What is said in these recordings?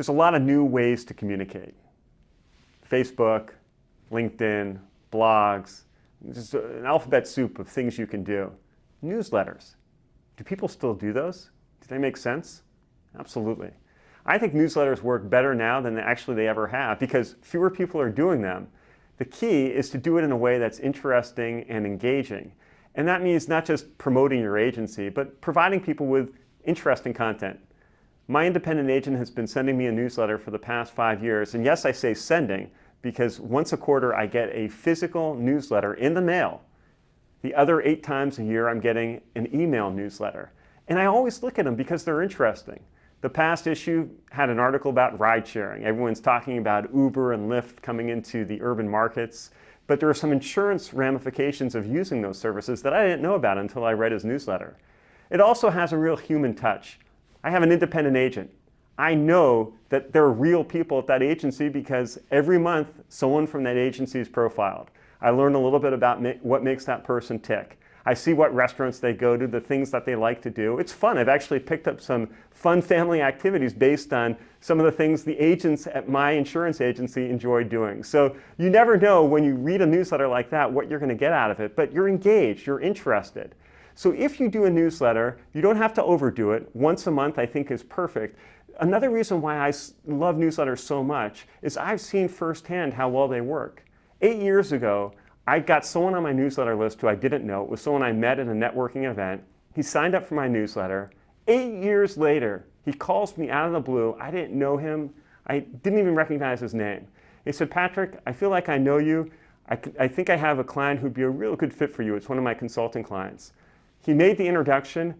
There's a lot of new ways to communicate. Facebook, LinkedIn, blogs, just an alphabet soup of things you can do. Newsletters. Do people still do those? Do they make sense? Absolutely. I think newsletters work better now than actually they ever have because fewer people are doing them. The key is to do it in a way that's interesting and engaging. And that means not just promoting your agency, but providing people with interesting content. My independent agent has been sending me a newsletter for the past 5 years. And yes, I say sending because once a quarter I get a physical newsletter in the mail. The other 8 times a year I'm getting an email newsletter. And I always look at them because they're interesting. The past issue had an article about ride sharing. Everyone's talking about Uber and Lyft coming into the urban markets. But there are some insurance ramifications of using those services that I didn't know about until I read his newsletter. It also has a real human touch. I have an independent agent. I know that there are real people at that agency because every month someone from that agency is profiled. I learn a little bit about what makes that person tick. I see what restaurants they go to, the things that they like to do. It's fun. I've actually picked up some fun family activities based on some of the things the agents at my insurance agency enjoy doing. So you never know when you read a newsletter like that what you're going to get out of it, but you're engaged, you're interested. So if you do a newsletter, you don't have to overdo it. Once a month I think is perfect. Another reason why I love newsletters so much is I've seen firsthand how well they work. 8 years ago, I got someone on my newsletter list who I didn't know. It was someone I met at a networking event. He signed up for my newsletter. 8 years later, he calls me out of the blue. I didn't know him. I didn't even recognize his name. He said, Patrick, I feel like I know you. I think I have a client who'd be a real good fit for you. It's one of my consulting clients. He made the introduction.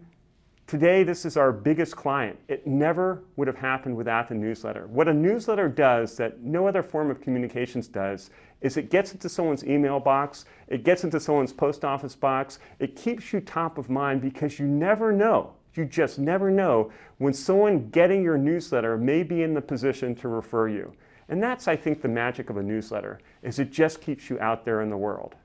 Today, this is our biggest client. It never would have happened without the newsletter. What a newsletter does that no other form of communications does is it gets into someone's email box, it gets into someone's post office box, it keeps you top of mind because you never know, you just never know when someone getting your newsletter may be in the position to refer you. And that's, I think, the magic of a newsletter, is it just keeps you out there in the world.